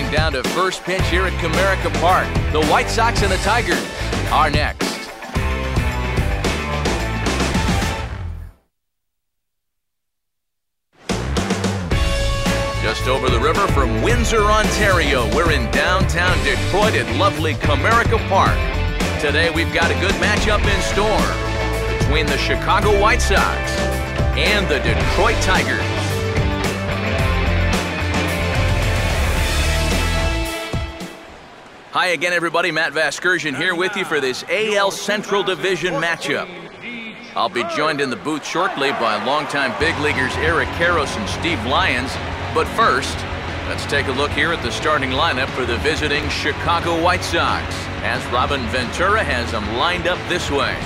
counting down to first pitch here at Comerica Park. The White Sox and the Tigers are next. Just over the river from Windsor, Ontario, we're in downtown Detroit at lovely Comerica Park. Today we've got a good matchup in store between the Chicago White Sox and the Detroit Tigers. Hi again, everybody. Matt Vasgersian here with you for this AL Central Division matchup. I'll be joined in the booth shortly by longtime big leaguers Eric Karros and Steve Lyons. But first, let's take a look here at the starting lineup for the visiting Chicago White Sox, as Robin Ventura has them lined up this way.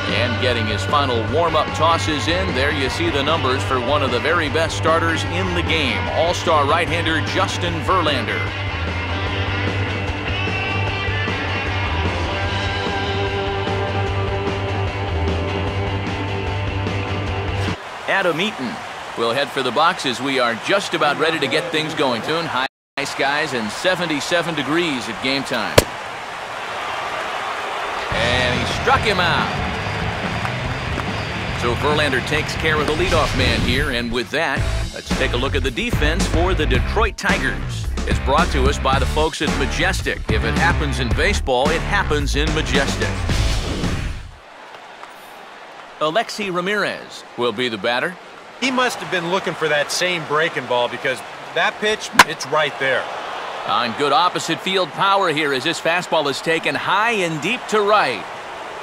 And getting his final warm-up tosses in, there you see the numbers for one of the very best starters in the game, all-star right-hander Justin Verlander. Adam Eaton will head for the box as we are just about ready to get things going soon. High skies and 77 degrees at game time. And he struck him out. So Verlander takes care of the leadoff man here, and with that, let's take a look at the defense for the Detroit Tigers. It's brought to us by the folks at Majestic. If it happens in baseball, it happens in Majestic. Alexi Ramirez will be the batter. He must have been looking for that same breaking ball because that pitch, it's right there. On good opposite field power here as this fastball is taken high and deep to right.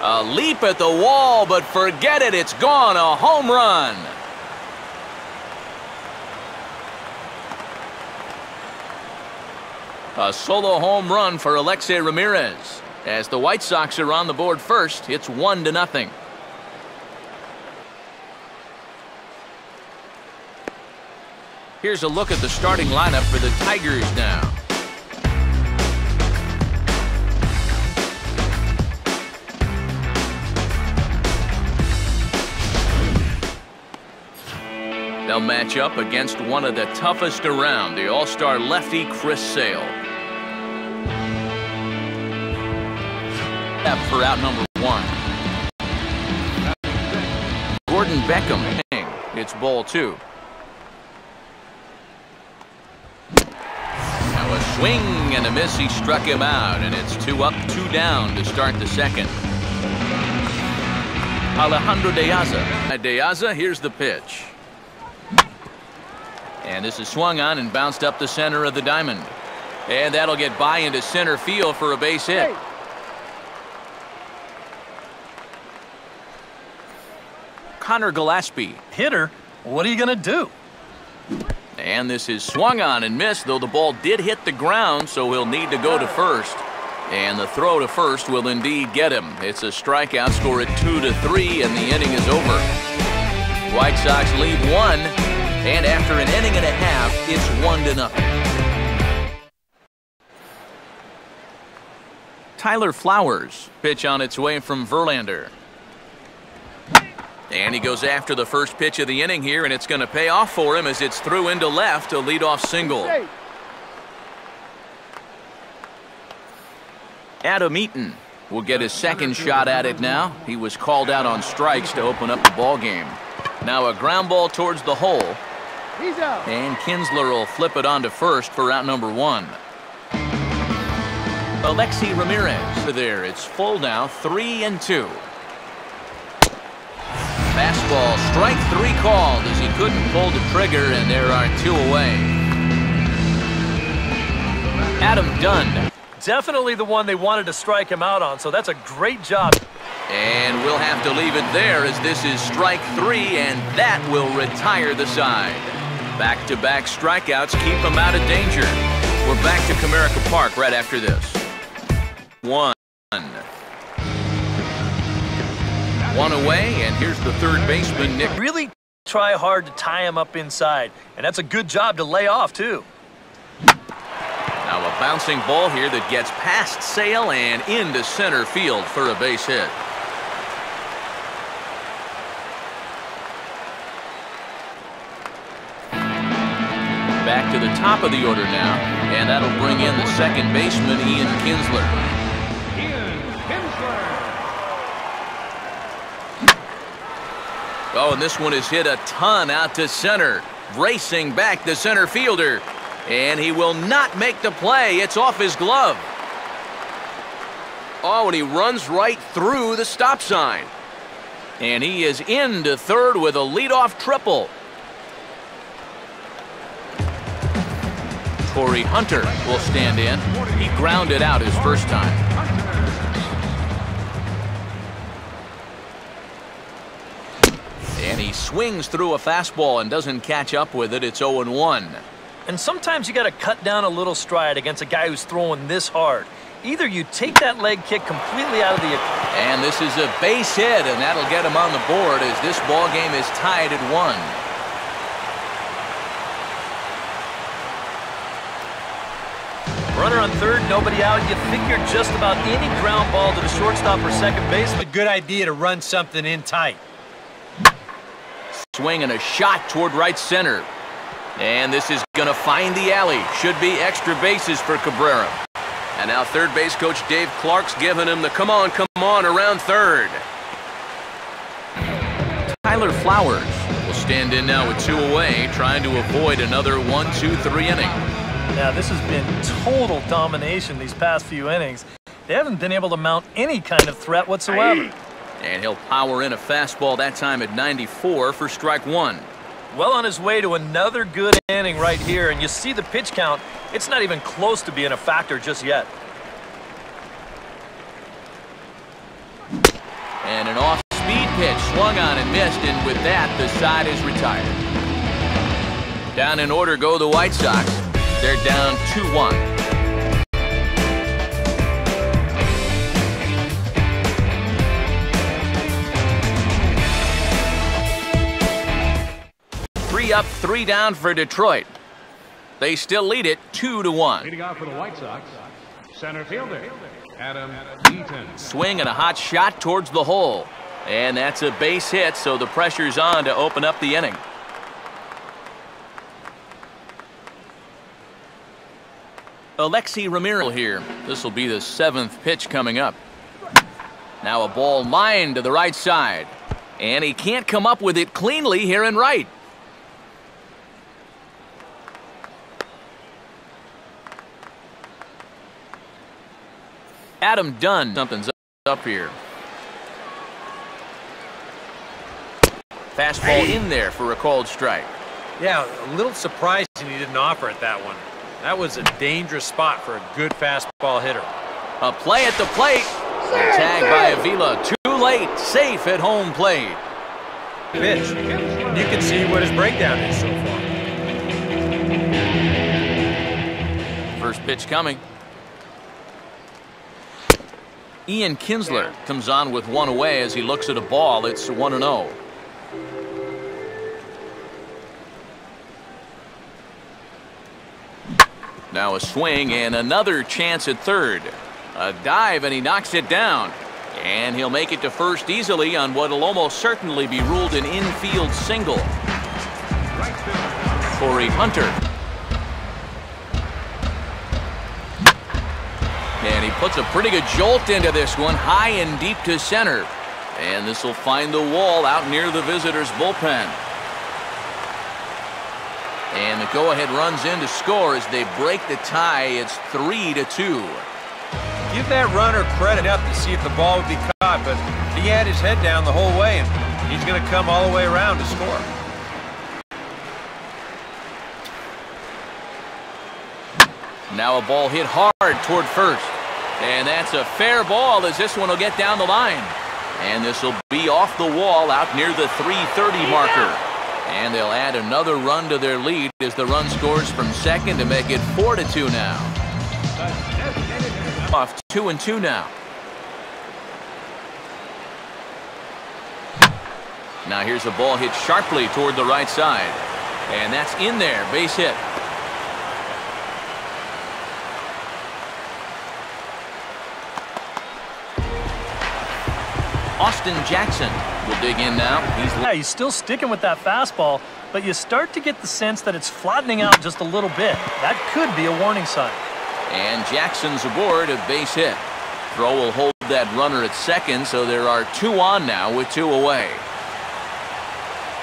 A leap at the wall, but forget it, it's gone, a home run. A solo home run for Alexi Ramirez. As the White Sox are on the board first, it's 1-0. Here's a look at the starting lineup for the Tigers now. They'll match up against one of the toughest around, the all-star lefty Chris Sale. For out number 1. Gordon Beckham. It's ball 2. Now a swing and a miss. He struck him out, and it's 2 up, 2 down to start the second. Alejandro De Aza, here's the pitch. And this is swung on and bounced up the center of the diamond. And that'll get by into center field for a base hit. Connor Gillespie. Hitter? What are you going to do? And this is swung on and missed, though the ball did hit the ground, so he'll need to go to first. And the throw to first will indeed get him. It's a strikeout, score at 2-3, and the inning is over. White Sox lead 1, and after an inning and a half, it's 1-0. Tyler Flowers, pitch on its way from Verlander. And he goes after the first pitch of the inning here, and it's going to pay off for him as it's through into left, a leadoff single. Adam Eaton will get his second shot at it now. He was called out on strikes to open up the ball game. Now a ground ball towards the hole. He's out. And Kinsler will flip it on to first for out number 1. Alexi Ramirez. There, it's full now, 3-2. Fastball, strike 3 called as he couldn't pull the trigger, and there are 2 away. Adam Dunn. Definitely the one they wanted to strike him out on, so that's a great job. And we'll have to leave it there as this is strike 3, and that will retire the side. Back-to-back strikeouts keep him out of danger. We're back to Comerica Park right after this. 1. 1 away, and here's the third baseman, Nick. Really try hard to tie him up inside, and that's a good job to lay off, too. Now a bouncing ball here that gets past Sale and into center field for a base hit. Back to the top of the order now, and that'll bring in the second baseman, Ian Kinsler. Oh, and this one is hit a ton out to center. Racing back the center fielder, and he will not make the play. It's off his glove. Oh, and he runs right through the stop sign. And he is into third with a leadoff triple. Corey Hunter will stand in. He grounded out his first time. And he swings through a fastball and doesn't catch up with it. It's 0-1. And sometimes you got to cut down a little stride against a guy who's throwing this hard. Either you take that leg kick completely out of the... And this is a base hit, and that'll get him on the board as this ball game is tied at 1. Runner on third, nobody out. You figure just about any ground ball to the shortstop or second base. A good idea to run something in tight. Swing and a shot toward right center. And this is going to find the alley. Should be extra bases for Cabrera. And now third base coach Dave Clark's giving him the come on around third. Tyler Flowers will stand in now with 2 away, trying to avoid another 1-2-3 inning. Now, this has been total domination these past few innings. They haven't been able to mount any kind of threat whatsoever. And he'll power in a fastball that time at 94 for strike 1. Well on his way to another good inning right here, and you see the pitch count. It's not even close to being a factor just yet. And an off-speed pitch swung on and missed, and with that, the side is retired. Down in order go the White Sox. They're down 2-1. Three up, 3 down for Detroit. They still lead it 2-1. Leading off for the White Sox, center fielder Adam Eaton. Swing and a hot shot towards the hole. And that's a base hit, so the pressure's on to open up the inning. Alexi Ramirez here. This will be the 7th pitch coming up. Now a ball lined to the right side. And he can't come up with it cleanly here in right. Adam Dunn, something's up here. Fastball in there for a called strike. Yeah, a little surprised he didn't offer it that one. That was a dangerous spot for a good fastball hitter. A play at the plate. Tag by Avila. Too late. Safe at home plate. Pitch. You can see what his breakdown is so far. First pitch coming. Ian Kinsler comes on with 1 away as he looks at a ball. It's 1-0. Now a swing and another chance at third. A dive and he knocks it down. And he'll make it to first easily on what will almost certainly be ruled an infield single. Corey Hunter. And he puts a pretty good jolt into this one, high and deep to center. And this will find the wall out near the visitors' bullpen. And the go-ahead runs in to score as they break the tie. It's 3-2. Give that runner credit up to see if the ball would be caught, but he had his head down the whole way, and he's going to come all the way around to score. Now a ball hit hard toward first. And that's a fair ball as this one will get down the line. And this will be off the wall out near the 3:30 marker. And they'll add another run to their lead as the run scores from second to make it 4-2 now. Off 2-2 now. Now here's a ball hit sharply toward the right side. And that's in there, base hit. Austin Jackson will dig in now. He's still sticking with that fastball, but you start to get the sense that it's flattening out just a little bit. That could be a warning sign. And Jackson's aboard, a base hit. Throw will hold that runner at second, so there are 2 on now with 2 away.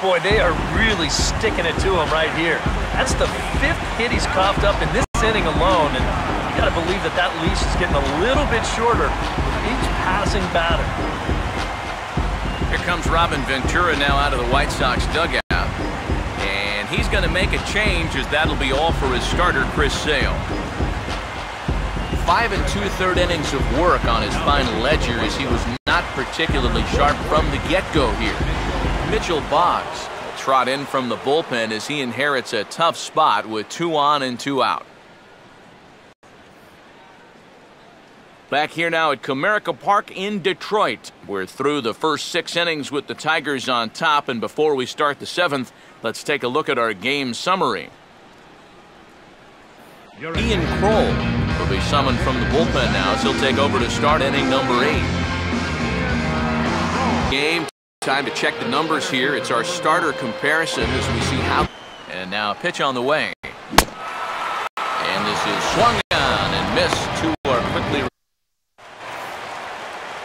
Boy, they are really sticking it to him right here. That's the 5th hit he's coughed up in this inning alone, and you got to believe that that leash is getting a little bit shorter with each passing batter. Here comes Robin Ventura now out of the White Sox dugout. And he's going to make a change, as that'll be all for his starter, Chris Sale. 5 2/3 innings of work on his final ledger, as he was not particularly sharp from the get-go here. Mitchell Boggs will trot in from the bullpen as he inherits a tough spot with 2 on and 2 out. Back here now at Comerica Park in Detroit. We're through the first 6 innings with the Tigers on top, and before we start the 7th, let's take a look at our game summary. Ian Kroll will be summoned from the bullpen now, as he'll take over to start inning number 8. Game time to check the numbers here. It's our starter comparison as we see how. And now a pitch on the way. And this is swung on and missed. 2 are quickly.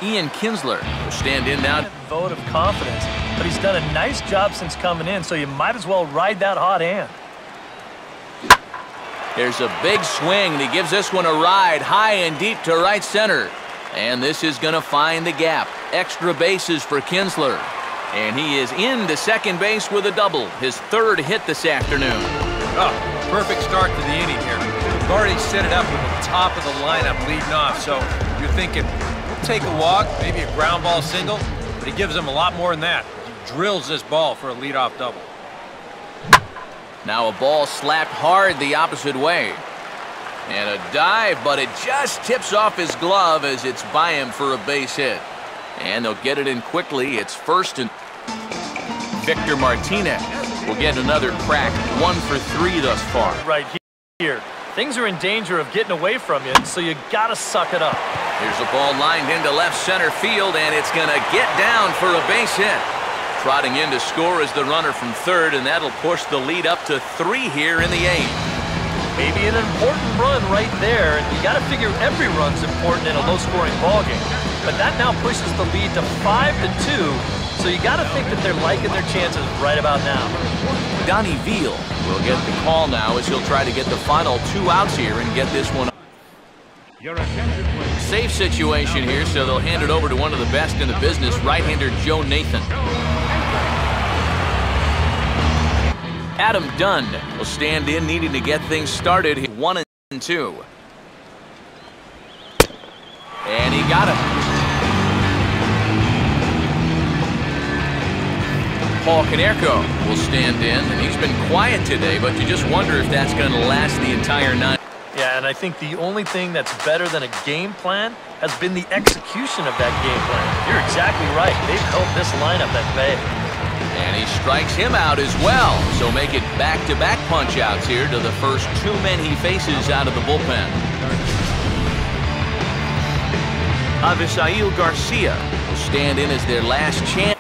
Ian Kinsler will stand in now. Vote of confidence, but he's done a nice job since coming in, so you might as well ride that hot hand. There's a big swing, and he gives this one a ride high and deep to right center. And this is going to find the gap. Extra bases for Kinsler. And he is into second base with a double, his 3rd hit this afternoon. Oh, perfect start to the inning here. We've already set it up with the top of the lineup leading off, so you're thinking, we'll take a walk, maybe a ground ball single, but he gives them a lot more than that. He drills this ball for a leadoff double. Now a ball slapped hard the opposite way. And a dive, but it just tips off his glove as it's by him for a base hit. And they'll get it in quickly. It's first and Victor Martinez will get another crack. 1 for 3 thus far. Right here. Things are in danger of getting away from you, so you got to suck it up. Here's a ball lined into left center field, and it's going to get down for a base hit. Trotting in to score is the runner from 3rd, and that'll push the lead up to 3 here in the 8th. Maybe an important run right there, and you got to figure every run's important in a low-scoring ballgame. But that now pushes the lead to 5-2, so you got to think that they're liking their chances right about now. Donnie Veal will get the call now, as he'll try to get the final 2 outs here and get this one. Safe situation here, so they'll hand it over to one of the best in the business, right-hander Joe Nathan. Adam Dunn will stand in, needing to get things started. 1-2. And he got it. Paul Konerko will stand in, and he's been quiet today, but you just wonder if that's going to last the entire night. Yeah, and I think the only thing that's better than a game plan has been the execution of that game plan. You're exactly right. They've held this lineup at bay. And he strikes him out as well. So make it back-to-back punch-outs here to the first 2 men he faces out of the bullpen. Avisail Garcia will stand in as their last chance.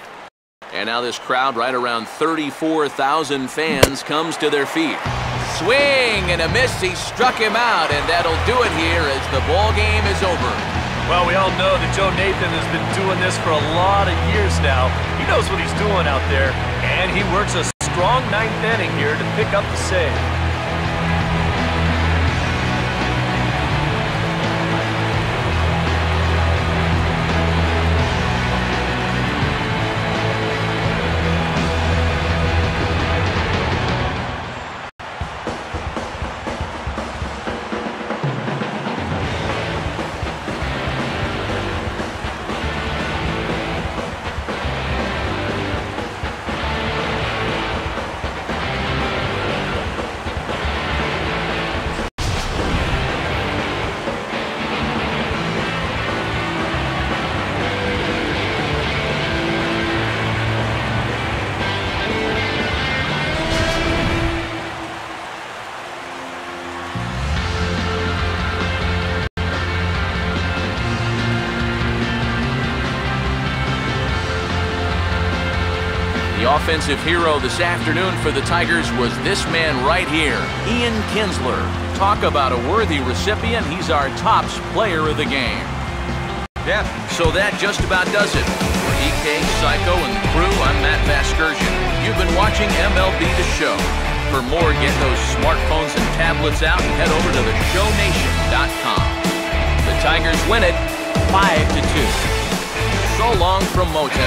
And now this crowd, right around 34,000 fans, comes to their feet. Swing and a miss. He struck him out, and that'll do it here as the ball game is over. Well, we all know that Joe Nathan has been doing this for a lot of years now. He knows what he's doing out there, and he works a strong 9th inning here to pick up the save. offensive hero this afternoon for the Tigers was this man right here, Ian Kinsler. Talk about a worthy recipient. He's our tops player of the game. Yeah. So that just about does it. For EK, Psycho, and the crew, I'm Matt Vasgersian. You've been watching MLB The Show. For more, get those smartphones and tablets out and head over to theshownation.com. The Tigers win it 5-2. So long from Motown.